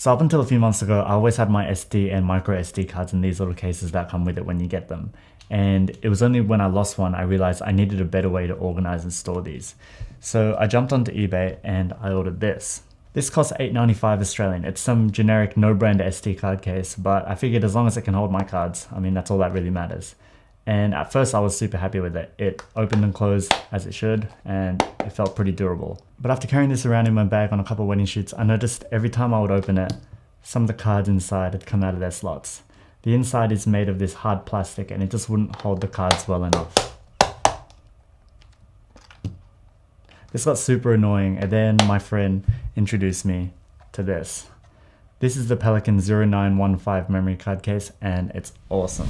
So up until a few months ago, I always had my SD and micro SD cards in these little cases that come with it when you get them. And it was only when I lost one, I realized I needed a better way to organize and store these. So I jumped onto eBay and I ordered this. This costs $8.95 Australian. It's some generic no-brand SD card case, but I figured as long as it can hold my cards, I mean, that's all that really matters. And at first I was super happy with it. It opened and closed as it should, and it felt pretty durable. But after carrying this around in my bag on a couple of wedding shoots, I noticed every time I would open it, some of the cards inside had come out of their slots. The inside is made of this hard plastic and it just wouldn't hold the cards well enough. This got super annoying, and then my friend introduced me to this. This is the Pelican 0915 memory card case, and it's awesome.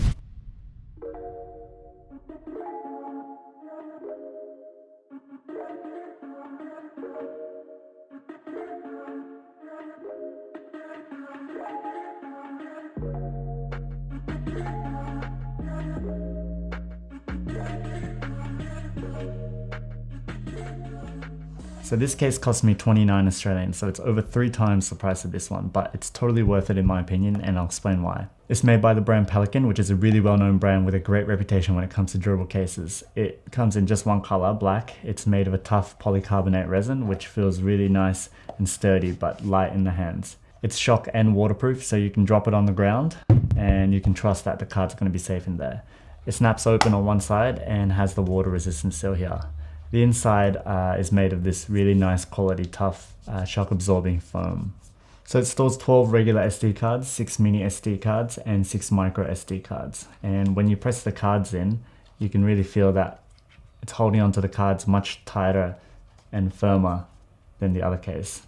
So this case cost me 29 Australian, so it's over 3 times the price of this one, but it's totally worth it in my opinion, and I'll explain why. It's made by the brand Pelican, which is a really well-known brand with a great reputation when it comes to durable cases. It comes in just one color, black. It's made of a tough polycarbonate resin, which feels really nice and sturdy, but light in the hands. It's shock and waterproof, so you can drop it on the ground, and you can trust that the card's going to be safe in there. It snaps open on one side and has the water resistant seal here. The inside is made of this really nice quality tough shock absorbing foam. So it stores 12 regular SD cards, 6 mini SD cards and 6 micro SD cards. And when you press the cards in, you can really feel that it's holding onto the cards much tighter and firmer than the other case.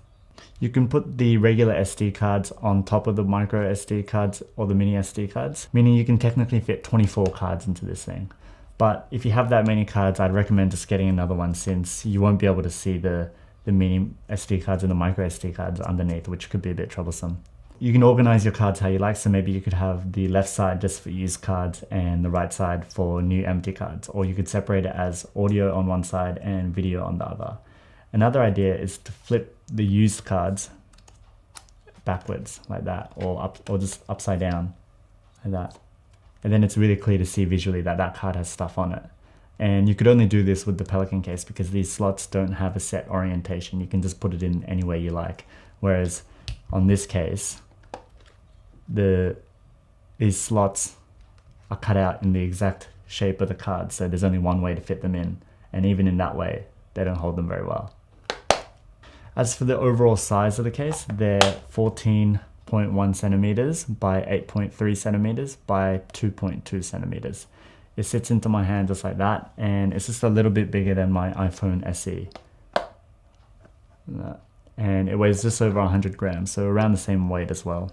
You can put the regular SD cards on top of the micro SD cards or the mini SD cards, meaning you can technically fit 24 cards into this thing. But if you have that many cards, I'd recommend just getting another one, since you won't be able to see the mini SD cards and the micro SD cards underneath, which could be a bit troublesome. You can organize your cards how you like, so maybe you could have the left side just for used cards and the right side for new empty cards, or you could separate it as audio on one side and video on the other. Another idea is to flip the used cards backwards like that, or just upside down like that. And then it's really clear to see visually that that card has stuff on it. And you could only do this with the Pelican case because these slots don't have a set orientation. You can just put it in any way you like. Whereas on this case, these slots are cut out in the exact shape of the card. So there's only one way to fit them in. And even in that way, they don't hold them very well. As for the overall size of the case, they're 14.1 centimeters by 8.3 centimeters by 2.2 centimeters. It sits into my hand just like that, and it's just a little bit bigger than my iPhone SE. And it weighs just over 100 grams, so around the same weight as well.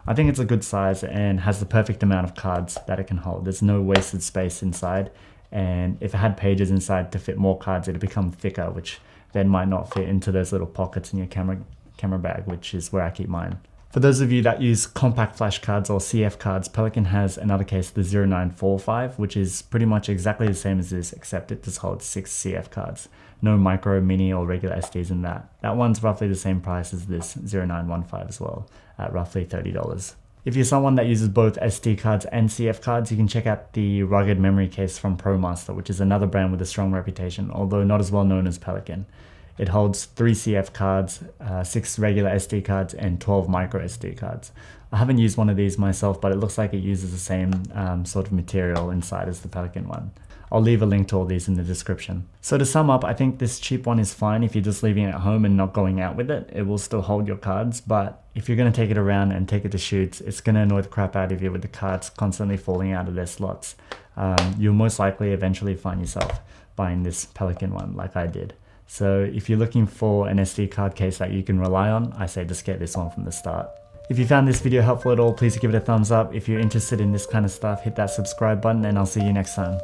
I think it's a good size and has the perfect amount of cards that it can hold. There's no wasted space inside, and if it had pages inside to fit more cards, it'd become thicker, which then might not fit into those little pockets in your camera bag, which is where I keep mine. For those of you that use compact flash cards or CF cards, Pelican has another case, the 0945, which is pretty much exactly the same as this, except it just holds 6 CF cards. No micro, mini or regular SDs in that. That one's roughly the same price as this 0915 as well, at roughly $30. If you're someone that uses both SD cards and CF cards, you can check out the rugged memory case from ProMaster, which is another brand with a strong reputation, although not as well known as Pelican. It holds 3 CF cards, 6 regular SD cards, and 12 micro SD cards. I haven't used one of these myself, but it looks like it uses the same sort of material inside as the Pelican one. I'll leave a link to all these in the description. So to sum up, I think this cheap one is fine if you're just leaving it at home and not going out with it. It will still hold your cards, but if you're going to take it around and take it to shoots, it's going to annoy the crap out of you with the cards constantly falling out of their slots. You'll most likely eventually find yourself buying this Pelican one like I did. So if you're looking for an SD card case that you can rely on, I say just get this one from the start. If you found this video helpful at all, please give it a thumbs up. If you're interested in this kind of stuff, hit that subscribe button and I'll see you next time.